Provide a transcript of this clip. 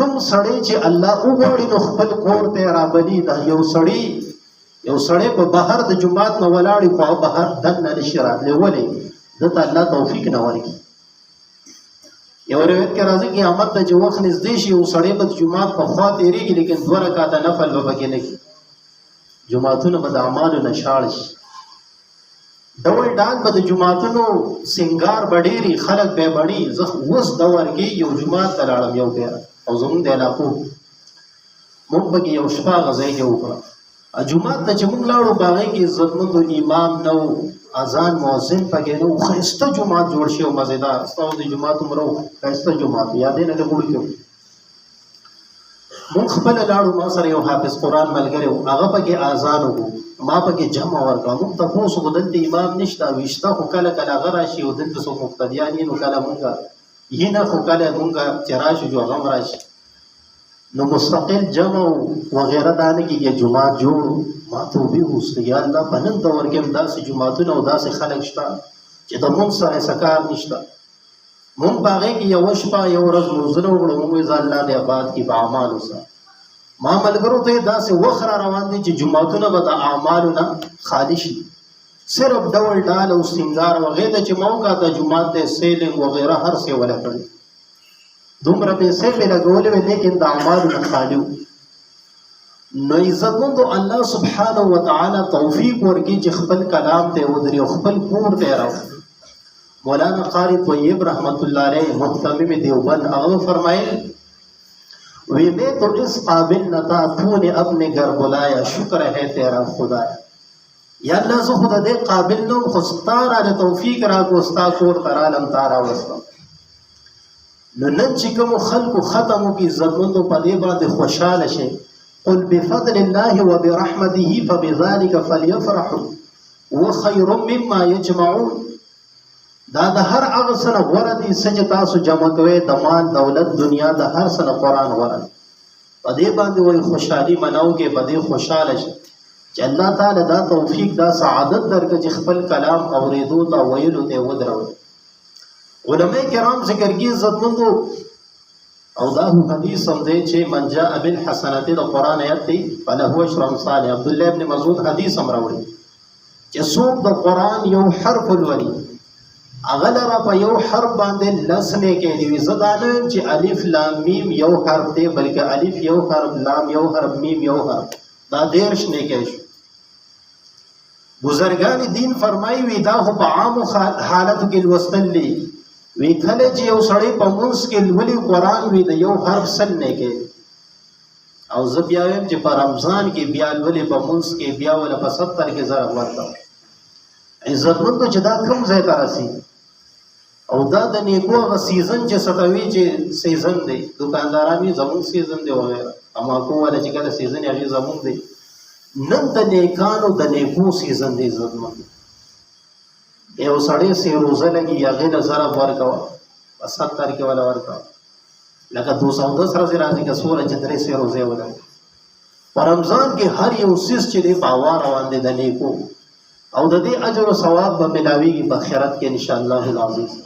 کم سړی چې الله وغواړي نو خپل کور ته رابلي. دا یو سړی په بهر د جومات نه ولاړي خو بهر دننه نشي راتلی. ولې؟ دته الله توفیق نه ورکړي. یو روایت کې راځي قیامت ته چې وخت نږدې شي یو سړی به د جومات په خوا تېرېږي لیکن 2 رکعته نفل به پکې نه کړي. جوماتونه به د اعمالو نه شاړ شي. ډول ډال به د جوماتونو سنگار به ډېري، خلک به یې بڼي. زه اوس دور کې یو جومات ته لاړم یو بیا او زمونږ د علاقو موږ پکې یو شپه هغه ځای کې وکړه. جومات ته چې موږ لاړو په هغې کې عزتمندو امام نه و، اذان مؤذن پکې نه و. ښایسته جومات جوړ شوی او مزېدار. ستاسو د جومات عمره و ښایسته جومات یادې نه لږ وړوکی و. موږ خپله لاړو، ما سره یو حافظ قرآن ملګری و، هغه پکې اذان وکړو، ما پکې جمع ورکړه. موږ تپوس وکړو دلته امام نشته، ویشته خو کله کله هغه راشي او دلته څوک مقتدیان یې نو کله مونږ یې نه، خو کله مونږ چې راشو جو هغه هم راشي نو مستقل جمع وغیره دا نه کېږي. جومات جوړ ما ته وبې اوسته یا الله په نن دور کې هم داسې جوماتونه او داسې خلک شته چې د مونږ سره څه کار نشته. مونږ په هغې کې یوه شپه یو ورځ لمونځونه وکړو. مونږ وایي زه الله دې آباد کړي په اعمالو سره. ما ملګرو ته داسې وخت را روان دي چې جوماتونه به د اعمالو نه خالي شي. صرف ډول ډال او سنگار وغیره ته چې موقع د جومات د سیلنګ وغیره هر څه ولا کړي. دومره پیسې مې لګولې وې لیکن د اعمالو نه خالي و. نو عزتمندو الله سبحانه وتعالی توفیق ورکړي چې خپل کلام ته ودرې او خپل کور ته راوړي. مولانا قاری طیب رحمت الله علیه محتمم دیوبند هغه فرمایل وی میں تو اس قابل نہ تھا تو نے اپنے گھر بلایا شکر ہے تیرا خدایا. یا اللہ زه خدا دې قابل نو خو ستا راله توفیق راکړو ستا کور ته رالم تا راوستم. نو نن چې کوم خلکو ختم وکړي عزتمندو په دې باندې خوشحاله شي. قل بفضل الله وبرحمته فبذلك فليفرحوا وخير مما يجمعون. دا د هر هغه څه نه غوره دي څه چې تاسو جمع کوئ، د مال دولت دنیا د هر څه نه قرآن غوره دی. په دې باندې وایي خوشحالي منوکې، په دې خوشحاله شي چې الله تعالی دا توفیق دا سعادت درکړي چې خپل کلام اورېدو ته ویلو ته ودروي. علماء کرام ذکر کوي عزتمندو او دا حدیث هم دی چې من جاء بالحسنة د قرآن آیت دی فله عشر امثالها. عبدالله ابن مسعود حدیث هم راوړي چې څوک د قرآن یو حرف ولولي هغه لره په یو حرف باندې 10 نیکۍ دي. زه دا نه وایم چې الف لام میم یو حرف دی، بلکې الف یو حرف، لام یو حرف، میم یو حرف، دا 13 نیکۍ شو. بزرگان دین فرمایي وي دا خو په عامو حالتو کې لوستل دي. وی کله چې یو سړی په منځ کې لولي قرآن وي د یو حرف 100 نیکۍ. او زه بیا وایم چې په رمضان کې بیا لولي په منځ کې بیا ولا په 70 کې ضرب ورکړه. عزتمندو چې دا کوم ځای ته راسي او دا د نیکو هغه سیزن چې ستوي چې سیزن دی، دکانداران زمون سیزن دی وغیره، اما کو ولا چې کله سیزن یې زمون دی. نن د نیکانو د نیکو سیزن دی. عزتمند یو سړی سي روزه لګي هغې له ضرب ورکوه په 70 کې ولا ورکوه. لکه 210 ورځې راځي که څومره چې 300 روزې ولګي. په رمضان کې هر یو سیز چې دی په هوا روان دی د نیکو او د دې اجر او ثواب به ملاویږي په آخرت کې انشاءالله العزیز.